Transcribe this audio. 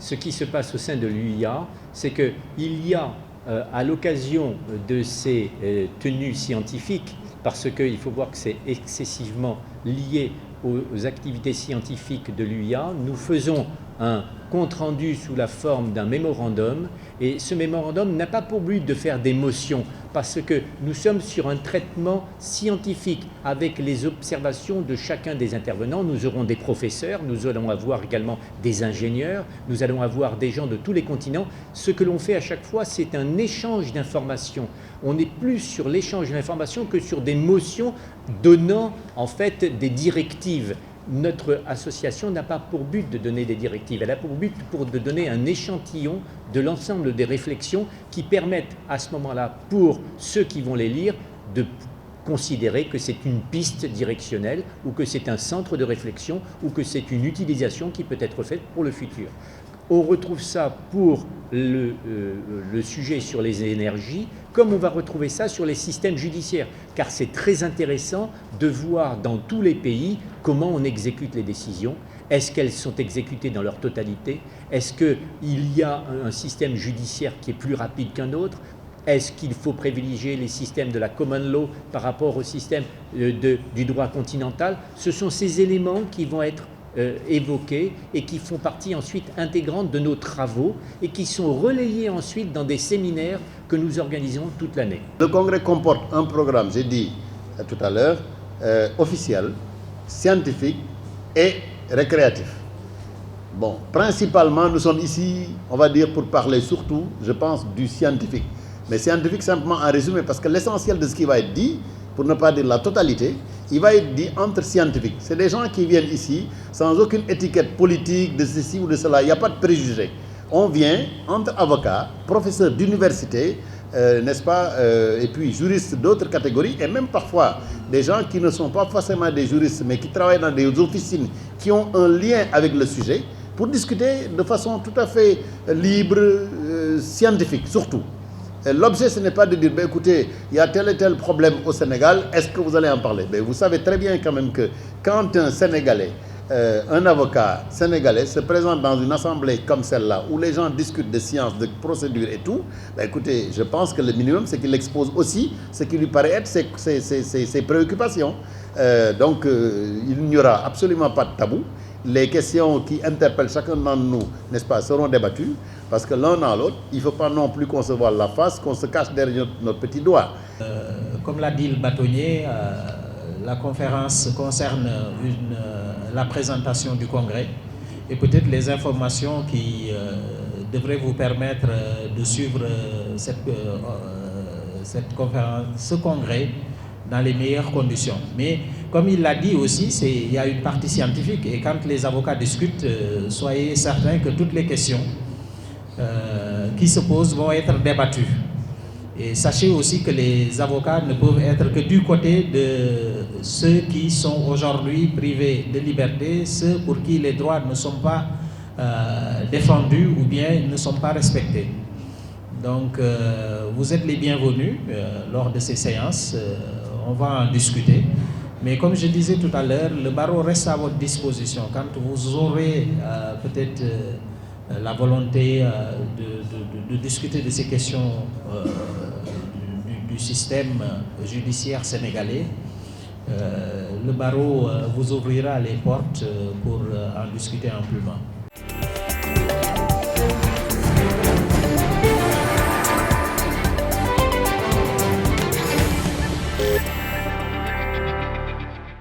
ce qui se passe au sein de l'UIA, c'est qu'il y a, à l'occasion de ces tenues scientifiques, parce qu'il faut voir que c'est excessivement lié aux activités scientifiques de l'UIA, nous faisons un compte-rendu sous la forme d'un mémorandum, et ce mémorandum n'a pas pour but de faire des motions, parce que nous sommes sur un traitement scientifique avec les observations de chacun des intervenants. Nous aurons des professeurs, nous allons avoir également des ingénieurs, nous allons avoir des gens de tous les continents. Ce que l'on fait à chaque fois, c'est un échange d'informations. On est plus sur l'échange d'informations que sur des motions donnant en fait des directives. Notre association n'a pas pour but de donner des directives, elle a pour but de donner un échantillon de l'ensemble des réflexions qui permettent à ce moment-là, pour ceux qui vont les lire, de considérer que c'est une piste directionnelle ou que c'est un centre de réflexion ou que c'est une utilisation qui peut être faite pour le futur. On retrouve ça pour le sujet sur les énergies, comme on va retrouver ça sur les systèmes judiciaires, car c'est très intéressant de voir dans tous les pays comment on exécute les décisions. Est-ce qu'elles sont exécutées dans leur totalité? Est-ce qu'il y a un système judiciaire qui est plus rapide qu'un autre? Est-ce qu'il faut privilégier les systèmes de la common law par rapport au système du droit continental? Ce sont ces éléments qui vont être évoqués et qui font partie ensuite intégrante de nos travaux et qui sont relayés ensuite dans des séminaires que nous organisons toute l'année. Le congrès comporte un programme, j'ai dit tout à l'heure, officiel, scientifique et récréatif. Bon, principalement, nous sommes ici, on va dire, pour parler surtout, je pense, du scientifique. Mais scientifique simplement en résumé, parce que l'essentiel de ce qui va être dit, pour ne pas dire la totalité, il va être dit entre scientifiques. C'est des gens qui viennent ici sans aucune étiquette politique de ceci ou de cela. Il n'y a pas de préjugés. On vient entre avocats, professeurs d'université, n'est-ce pas, et puis juristes d'autres catégories, et même parfois des gens qui ne sont pas forcément des juristes, mais qui travaillent dans des officines qui ont un lien avec le sujet, pour discuter de façon tout à fait libre, scientifique surtout. L'objet, ce n'est pas de dire, ben, écoutez, il y a tel et tel problème au Sénégal, est-ce que vous allez en parler? Ben, vous savez très bien quand même que quand un Sénégalais, un avocat sénégalais se présente dans une assemblée comme celle-là, où les gens discutent de sciences, de procédures et tout, ben, écoutez, je pense que le minimum, c'est qu'il expose aussi ce qui lui paraît être ses préoccupations. Donc, il n'y aura absolument pas de tabou. Les questions qui interpellent chacun d'entre nous, n'est-ce pas, seront débattues, parce que l'un dans l'autre, il ne faut pas non plus qu'on se voile la face, qu'on se cache derrière notre petit doigt. Comme l'a dit le bâtonnier, la conférence concerne la présentation du congrès et peut-être les informations qui devraient vous permettre de suivre cette conférence, ce congrès dans les meilleures conditions. Mais comme il l'a dit aussi, il y a une partie scientifique et quand les avocats discutent, soyez certains que toutes les questions qui se posent vont être débattues. Et sachez aussi que les avocats ne peuvent être que du côté de ceux qui sont aujourd'hui privés de liberté, ceux pour qui les droits ne sont pas défendus ou bien ne sont pas respectés. Donc vous êtes les bienvenus lors de ces séances. On va en discuter. Mais comme je disais tout à l'heure, le barreau reste à votre disposition. Quand vous aurez peut-être la volonté de discuter de ces questions du système judiciaire sénégalais, le barreau vous ouvrira les portes pour en discuter amplement.